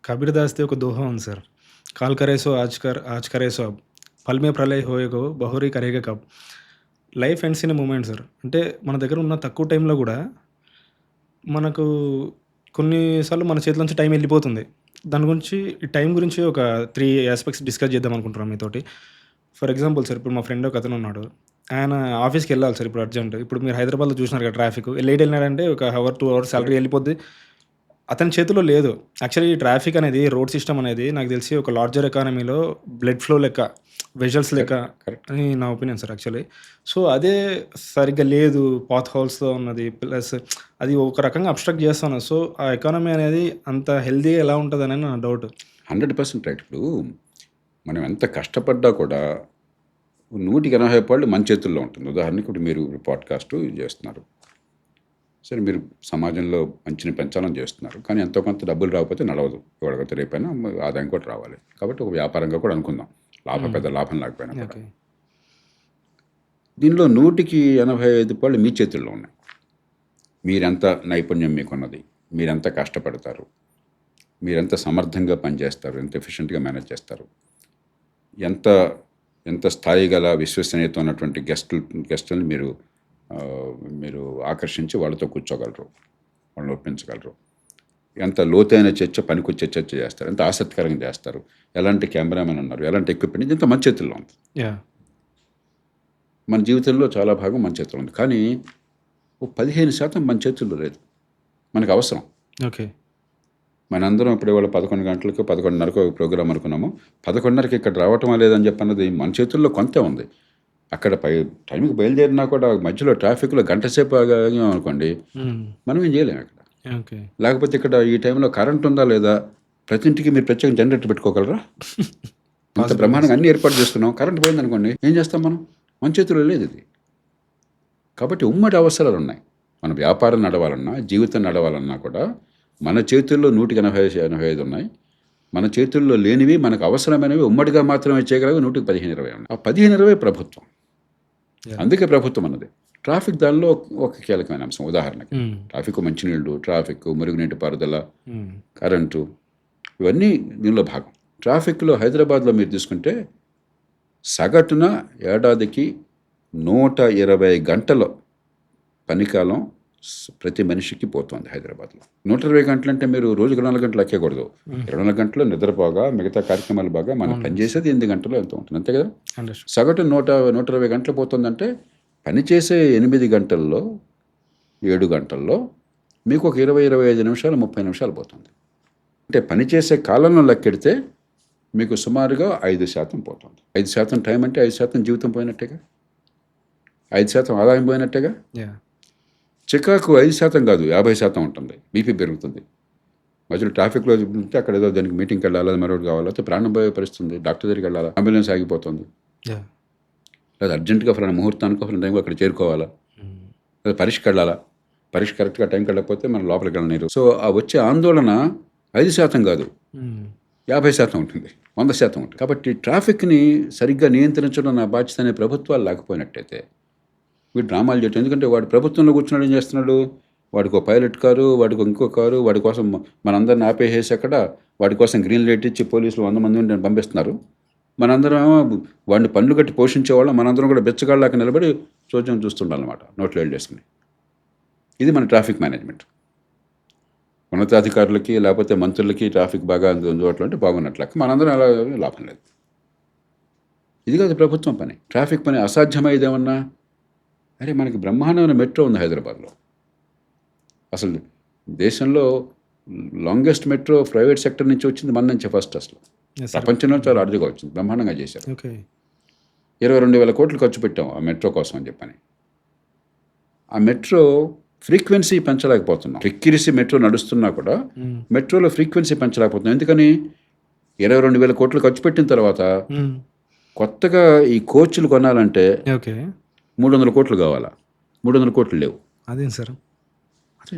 కబీర్ దాస్‌ది ఒక దోహా ఉంది సార్. 'కాల్ కరే సో ఆజ్ కరే సో అబ్, పల్ మే ప్రళయ్ హోయేగో బహోరీ కరేగా కబ్.' Life ends in a moment sir. అంటే మన దగ్గర ఉన్న తక్కువ టైంలో గూడా మనకు కొన్ని సార్లు మన చేతిలో నుంచి టైం ఎళ్ళిపోతుంది. దాని గురించి ఈ టైం గురించి ఒక 3 యాస్పెక్ట్స్ డిస్కస్ చేద్దాం అనుకుంటున్నాను మీతోటి. ఫర్ ఎగ్జాంపుల్ సార్, ఇప్పుడు మా ఫ్రెండ్ ఒకతనున్నాడు. ఆయన ఆఫీస్‌కెళ్ళాలి సార్ ఇప్పుడు అర్జెంట్. ఇప్పుడు మీరు హైదరాబాద్‌లో చూసినారు కదా ట్రాఫిక్. లేట్ ఎళ్ళినాడంటే ఒక హవర్, 2 అవర్స్ సాలరీ ఎళ్ళిపోద్ది. అతని చేతిలో లేదు. యాక్చువల్లీ ఈ ట్రాఫిక్ అనేది, రోడ్ సిస్టమ్ అనేది నాకు తెలిసి ఒక లార్జర్ ఎకానమీలో బ్లడ్ ఫ్లో లెక్క, వెసెల్స్ లెక్క కరెక్ట్. అని నా ఒపీనియన్ సార్ యాక్చువల్లీ. సో, అదే సరిగ్గా లేదు. పాత్ హోల్స్‌తో ఉన్నది. ప్లస్ అది ఒక రకంగా అబ్స్ట్రాక్ట్ చేస్తున్నది. సో, ఆ ఎకానమీ అనేది అంత హెల్తీగా ఎలా ఉంటదనని నా డౌట్. 100% రైట్. ఇప్పుడు మనం ఎంత కష్టపడ్డా కూడా 180 మన చేతుల్లో ఉంటుంది. ఉదాహరణకి ఇప్పుడు మీరు పాడ్కాస్ట్ చేస్తున్నారు. సరే, మీరు సమాజంలో మంచిని పెంచాలని చేస్తున్నారు. కానీ ఎంతో కొంత డబ్బులు రాకపోతే నడవదు. ఎవరికైతే రేపైనా ఆదాయం కూడా రావాలి. కాబట్టి ఒక వ్యాపారంగా కూడా అనుకుందాం. పెద్ద లాభం లేకపోయినా కూడా. ఓకే. దీనిలో 185 మీ చేతుల్లో ఉన్నాయి. మీరెంత నైపుణ్యం మీకున్నది, మీరెంత కష్టపడతారు, మీరెంత సమర్థంగా పనిచేస్తారు, ఎంత ఎఫిషియెంట్గా మేనేజ్ చేస్తారు, ఎంత ఎంత స్థాయి గల విశ్వసనీయత ఉన్నటువంటి గెస్టులను మీరు ఆకర్షించి వాళ్ళతో కూర్చోగలరు, వాళ్ళని ఒప్పించగలరు, ఎంత లోతైన చర్చ, పనికొచ్చే చర్చ చేస్తారు, ఎంత ఆసక్తికరంగా చేస్తారు, ఎలాంటి కెమెరామెన్ ఉన్నారు, ఎలాంటి ఎక్విప్మెంట్, ఇంత మన చేతుల్లో ఉంది. యాహ్! మన జీవితంలో చాలా భాగం మన చేతుల్లో ఉంది. కానీ ఓ 15% మన చేతుల్లో లేదు. మనకు అవసరం. ఓకే. మనందరం ఇప్పుడు ఇవాళ 11 గంటలకు 11:30కు ప్రోగ్రామ్ అనుకున్నాము. 11:30కి ఇక్కడ రావటమా లేదని చెప్పన్నది మన చేతుల్లో కొంతే ఉంది. అక్కడ టైంకి బయలుదేరినా కూడా మధ్యలో ట్రాఫిక్లో గంట సేపు ఆగాం అనుకోండి, మనం ఏం చేయలేము అక్కడ. ఓకే. లేకపోతే ఇక్కడ ఈ టైంలో కరెంట్ ఉందా లేదా, ప్రతి ఇంటికి మీరు ప్రత్యేక జనరేటర్ పెట్టుకోగలరా? ఇంత బ్రహ్మాండంగా అన్ని ఏర్పాటు చేస్తున్నాం, కరెంట్ పోయిందనుకోండి ఏం చేస్తాం మనం? మన చేతుల్లో లేదు ఇది. కాబట్టి ఉమ్మడి అవసరాలు ఉన్నాయి. మన వ్యాపారం నడవాలన్నా, జీవితం నడవాలన్నా కూడా మన చేతుల్లో 185 ఉన్నాయి. మన చేతుల్లో లేనివి, మనకు అవసరమైనవి ఉమ్మడిగా మాత్రమే చేయగలవి 115-20 ఉన్నాయి. ఆ 15-20 ప్రభుత్వం. అందుకే ప్రభుత్వం అన్నది. ట్రాఫిక్ దానిలో ఒక కీలకమైన అంశం. ఉదాహరణకి ట్రాఫిక్, మంచినీళ్ళు, ట్రాఫిక్, మురుగునీటి పారుదల, కరెంటు, ఇవన్నీ దీనిలో భాగం. ట్రాఫిక్లో హైదరాబాద్లో మీరు తీసుకుంటే సగటున ఏడాదికి 120 గంటల పనికాలం ప్రతి మనిషికి పోతుంది హైదరాబాద్లో. 120 గంటలు అంటే మీరు రోజుకు 4 గంటలు ఎక్కకూడదు. 24 గంటలు నిద్రపోగా, మిగతా కార్యక్రమాలు బాగా మనం పనిచేసేది 8 గంటలు ఎంత ఉంటుంది, అంతే కదా. సగటు 120 గంటలు పోతుందంటే పనిచేసే 8 గంటల్లో 7 గంటల్లో మీకు ఒక 20-25 నిమిషాలు, 30 నిమిషాలు పోతుంది. అంటే పనిచేసే కాలంలో లెక్కెడితే మీకు సుమారుగా 5% పోతుంది. 5% టైం అంటే 5% జీవితం పోయినట్టేగా, 5% ఆదాయం పోయినట్టేగా. చికాకు 5% కాదు, 50% ఉంటుంది. బీపీ పెరుగుతుంది. మధ్యలో ట్రాఫిక్లో ఉంటే అక్కడ ఏదో దానికి మీటింగ్కి వెళ్ళాలి, మరొకటి కావాలి, అయితే ప్రాణం పోయే పరిస్థితుంది, డాక్టర్ దగ్గరికి వెళ్ళాలా, అంబులెన్స్ ఆగిపోతుంది, లేదా అర్జెంటుగా ఫలానా ముహూర్తానికి ఫలానా టైంకి అక్కడ చేరుకోవాలా, లేదా పరీక్షకి వెళ్ళాలా, పరీక్ష కరెక్ట్గా టైంకి వెళ్ళకపోతే మనం లోపలికి వెళ్ళలేరు. సో ఆ వచ్చే ఆందోళన 5% కాదు, 50% ఉంటుంది, 100% ఉంటుంది. కాబట్టి ట్రాఫిక్ని సరిగ్గా నియంత్రించడం నా బాధ్యత అనే ప్రభుత్వాలు లేకపోయినట్టయితే వీడు డ్రామాలు చేయటం. ఎందుకంటే వాడు ప్రభుత్వంలో కూర్చున్నాడు, ఏం చేస్తున్నాడు, వాడికి ఒక పైలట్ కారు, వాడికి ఇంకో కారు, వాడి కోసం మనందరిని ఆపేసేసి అక్కడ వాడి కోసం గ్రీన్ లైట్ ఇచ్చి పోలీసులు 100 మంది పంపిస్తున్నారు. మనందరం వాడిని పన్ను కట్టి పోషించేవాళ్ళం, మనందరం కూడా బెచ్చగాళ్ళకి నిలబడి చూద్దాం చూస్తుండాలన్నమాట, నోట్లో వెళ్ళి వేసుకుని. ఇది మన ట్రాఫిక్ మేనేజ్మెంట్. ఉన్నతాధికారులకి లేకపోతే మంత్రులకి ట్రాఫిక్ బాగా అందుబాటులో అంటే బాగున్నట్లక, మనందరం అలా లాభం లేదు. ఇది కాదు ప్రభుత్వం పని. ట్రాఫిక్ పని అసాధ్యమైదేమన్నా, అరే మనకి బ్రహ్మాండమైన మెట్రో ఉంది హైదరాబాద్లో. అసలు దేశంలో లాంగెస్ట్ మెట్రో ప్రైవేట్ సెక్టర్ నుంచి వచ్చింది మన నుంచే ఫస్ట్. అసలు ప్రపంచంలో చాలా అరుదుగా వచ్చింది, బ్రహ్మాండంగా చేశారు. 22,000 కోట్లు ఖర్చు పెట్టాం ఆ మెట్రో కోసం అని చెప్పని. ఆ మెట్రో ఫ్రీక్వెన్సీ పెంచలేకపోతున్నాం. ఎక్కిరిసి మెట్రో నడుస్తున్నా కూడా మెట్రోలో ఫ్రీక్వెన్సీ పెంచలేకపోతున్నాం. ఎందుకని? 22,000 కోట్లు ఖర్చు పెట్టిన తర్వాత కొత్తగా ఈ కోచ్లు కొనాలంటే 300 కోట్లు కావాలా, 300 కోట్లు లేవు. అదే సార్, అదే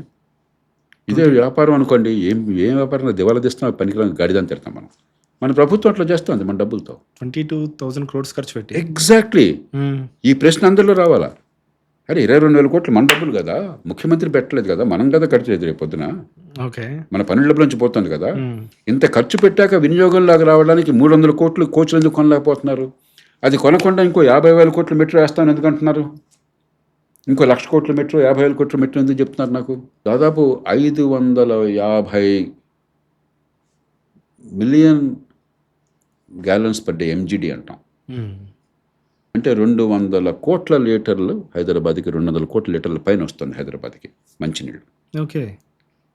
ఇదే వ్యాపారం అనుకోండి, ఏం వ్యాపారంలో దివాలా తీస్తాం, పనికిరాని గాడిదని తిడతాం మనం. మన ప్రభుత్వం అట్లా చేస్తుంది మన డబ్బులతో. 22,000 crores ఖర్చు పెట్టి. ఎగ్జాక్ట్లీ. ఈ ప్రశ్న అందరిలో రావాలా, అరే 22,000 కోట్లు మన డబ్బులు కదా, ముఖ్యమంత్రి పెట్టలేదు కదా, మనం కదా ఖర్చు రేపు పొద్దున, ఓకే. మన పన్నుల డబ్బుల నుంచి పోతుంది కదా. ఇంత ఖర్చు పెట్టాక వినియోగంలాగా రావడానికి 300 కోట్లు కోచ్లు ఎందుకు కొనలేకపోతున్నారు? అది కొనకుండా ఇంకో 50,000 కోట్లు మెట్రో వేస్తాను ఎందుకు అంటున్నారు? ఇంకో 1,00,000 కోట్ల మెట్రో, 50,000 కోట్ల మెట్రో ఎందుకు చెప్తున్నారు నాకు? దాదాపు 550 million gallons per day, MGD అంటాం. అంటే 200 కోట్ల లీటర్లు హైదరాబాద్కి, 200 కోట్ల లీటర్ల పైన వస్తుంది హైదరాబాద్కి మంచినీళ్ళు. ఓకే.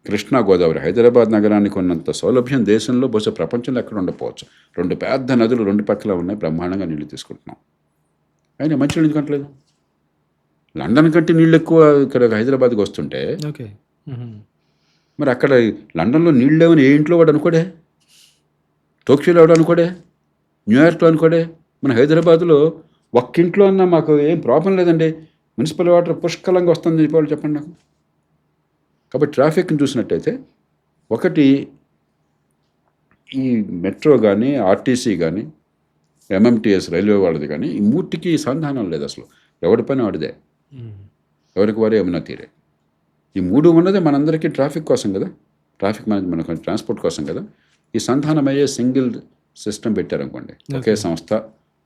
కృష్ణా గోదావరి, హైదరాబాద్ నగరానికి ఉన్నంత సౌలభ్యం దేశంలో బహుశా ప్రపంచంలో ఎక్కడ ఉండకపోవచ్చు. 2 పెద్ద నదులు 2 పక్కల ఉన్నాయి, బ్రహ్మాండంగా నీళ్లు తీసుకుంటున్నాం. అయినా మంచినీళ్ళు ఎందుకంటలేదు? లండన్ కంటే నీళ్ళు ఎక్కువ ఇక్కడ హైదరాబాద్కి వస్తుంటే ఓకే. మరి అక్కడ లండన్లో నీళ్ళు లేవని ఏ ఇంట్లో వాడు అనుకోడే, టోక్యోలో వాడు అనుకోడే, న్యూయార్క్లో అనుకోడే. మన హైదరాబాద్లో ఒక్కింట్లో అన్నా మాకు ఏం ప్రాబ్లం లేదండి, మున్సిపల్ వాటర్ పుష్కలంగా వస్తుంది చెప్పాలి, చెప్పండి నాకు. కాబట్టి ట్రాఫిక్ని చూసినట్టయితే ఒకటి ఈ మెట్రో కానీ, ఆర్టీసీ కానీ, ఎంఎంటీఎస్ రైల్వే వాళ్ళది కానీ, ఈ మూర్తికి సంధానం లేదు అసలు. ఎవడి పని వాడిదే, ఎవరికి వారే ఏమన్నా తీరే. ఈ 3 ఉన్నదే మనందరికీ ట్రాఫిక్ కోసం కదా, ట్రాఫిక్ మేనేజ్మెంట్ మన ట్రాన్స్పోర్ట్ కోసం కదా. ఈ సంధానం అయ్యే సింగిల్ సిస్టమ్ పెట్టారనుకోండి, ఒకే సంస్థ,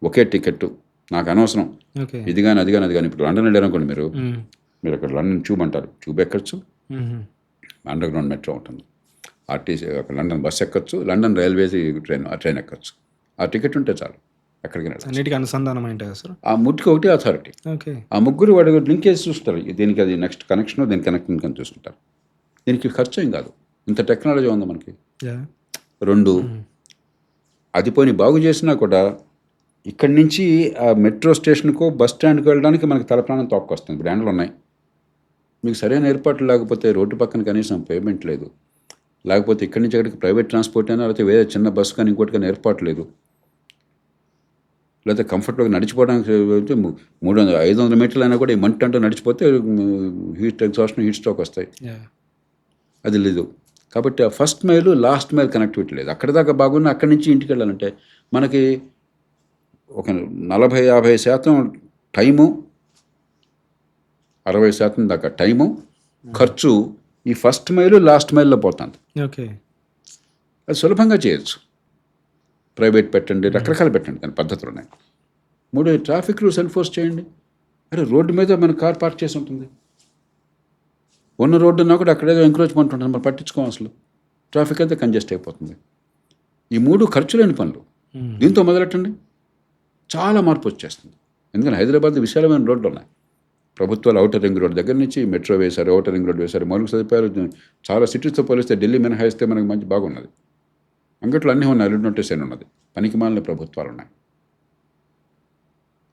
ఒకే టికెట్, నాకు అనవసరం ఓకే. ఇది కానీ అది కానీ అది కానీ. ఇప్పుడు లండన్ వెళ్ళారనుకోండి, మీరు అక్కడ లండన్ ట్యూబ్ అంటారు, ట్యూబ్ ఎక్కచ్చు, అండర్ గ్రౌండ్ మెట్రో ఉంటుంది, ఆర్టీసీ లండన్ బస్ ఎక్కచ్చు, లండన్ రైల్వేస్ ట్రైన్ ఎక్కచ్చు. ఆ టికెట్ ఉంటే చాలు, ఎక్కడికి వెళ్ళచ్చు. అన్నిటికీ అనుసంధానం ఏంటి కదా సార్? ఆ ముట్టుకు ఒకటి అథారిటీ. ఓకే. ఆ ముగ్గురు వాడు లింక్ చేసి చూస్తారు, దీనికి అది నెక్స్ట్ కనెక్షన్, దీనికి కనెక్షన్ అని చూసుకుంటారు. దీనికి ఖర్చు ఏం కాదు, ఇంత టెక్నాలజీ ఉంది మనకి. 2 అది పోయి బాగు చేసినా కూడా ఇక్కడి నుంచి ఆ మెట్రో స్టేషన్కో బస్ స్టాండ్కి వెళ్ళడానికి మనకి తలప్రాణం తోక్కొస్తుంది. బ్రాండ్లు ఉన్నాయి, మీకు సరైన ఏర్పాట్లు లేకపోతే, రోడ్డు పక్కన కనీసం పేమెంట్ లేదు, లేకపోతే ఇక్కడి నుంచి అక్కడికి ప్రైవేట్ ట్రాన్స్పోర్ట్ అయినా, లేకపోతే వేరే చిన్న బస్సు కానీ ఇంకోటి కానీ ఏర్పాటు లేదు, లేకపోతే కంఫర్ట్గా నడిచిపోవడానికి 300-500 మీటర్లు అయినా కూడా ఈ మంట అంటూ నడిచిపోతే హీట్ ఎగ్జాషన్, హీట్ స్ట్రోక్ వస్తాయి. అది లేదు. కాబట్టి ఆ ఫస్ట్ మైలు లాస్ట్ మైల్ కనెక్టివిటీ లేదు. అక్కడి దాకా బాగున్నా అక్కడి నుంచి ఇంటికి వెళ్ళాలంటే మనకి ఒక 40-50% టైము, 60% దాకా టైము, ఖర్చు ఈ ఫస్ట్ మైలు లాస్ట్ మైల్లో పోతుంది. ఓకే. అది సులభంగా చేయొచ్చు. ప్రైవేట్ పెట్టండి, రకరకాలు పెట్టండి, దాని పద్ధతులు ఉన్నాయి. 3 ట్రాఫిక్ రూల్స్ ఎన్ఫోర్స్ చేయండి. అరే రోడ్డు మీద మన కార్ పార్క్ చేసి ఉంటుంది, ఉన్న రోడ్డు ఉన్నా కూడా అక్కడేదో ఎంక్రోచ్మెంట్ ఉంటుంది, మనం పట్టించుకోం అసలు. ట్రాఫిక్ అయితే కంజెస్ట్ అయిపోతుంది. ఈ 3 ఖర్చు లేని పనులు దీంతో మొదలెట్టండి, చాలా మార్పు వచ్చేస్తుంది. ఎందుకంటే హైదరాబాద్ విశాలమైన రోడ్లు ఉన్నాయి. ప్రభుత్వాలు ఔటర్ రింగ్ రోడ్ దగ్గర నుంచి మెట్రో వేశారు, ఔటర్ రింగ్ రోడ్ వేశారు, మౌలిక సదుపాయాలు చాలా సిటీస్తో పోలిస్తే ఢిల్లీ మినహాయిస్తే మనకి మంచి బాగున్నది. అంగట్లో అన్నీ ఉన్నాయి, అల్లుడు నోటీస్ అని ఉన్నది. పనికి మాలిన ప్రభుత్వాలు ఉన్నాయి.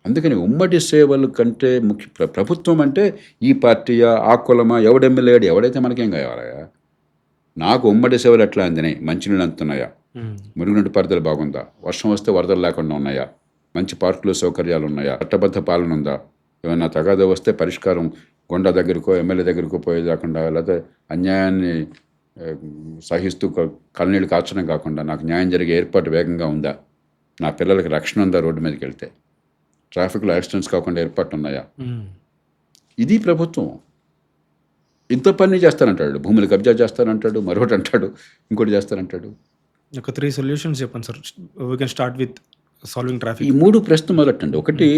అందుకని ఉమ్మడి సేవలు కంటే ముఖ్య ప్రభుత్వం అంటే ఈ పార్టీయా, ఆ కులమా, ఎవడెమ్మెల్యేడు, ఎవడైతే మనకేం కావాలయా. నాకు ఉమ్మడి సేవలు ఎట్లా అందినాయి, మంచినీళ్ళు అందుతున్నాయా, మురుగునీటి పారుదల బాగుందా, వర్షం వస్తే వరదలు లేకుండా ఉన్నాయా, మంచి పార్కులు సౌకర్యాలు ఉన్నాయా, చట్టబద్ధ పాలన ఉందా, ఏమైనా తగాదా వస్తే పరిష్కారం గొండా దగ్గరకో ఎమ్మెల్యే దగ్గరకో పోయేది కాకుండా, లేకపోతే అన్యాయాన్ని సహిస్తూ కళ్ళనీళ్ళు కాచడం కాకుండా నాకు న్యాయం జరిగే ఏర్పాటు వేగంగా ఉందా, నా పిల్లలకి రక్షణ ఉందా, రోడ్డు మీదకి వెళ్తే ట్రాఫిక్లో యాక్సిడెంట్స్ కాకుండా ఏర్పాటు ఉన్నాయా. ఇది ప్రభుత్వం. ఇంత పని చేస్తానంటాడు, భూములు కబ్జా చేస్తానంటాడు, మరొకటి అంటాడు, ఇంకోటి చేస్తానంటాడు. ఒక 3 సొల్యూషన్స్ చెప్పండి sir, we can start with solving traffic. ఈ 3 ప్రశ్న మొదలెట్టండి. ఒకటి,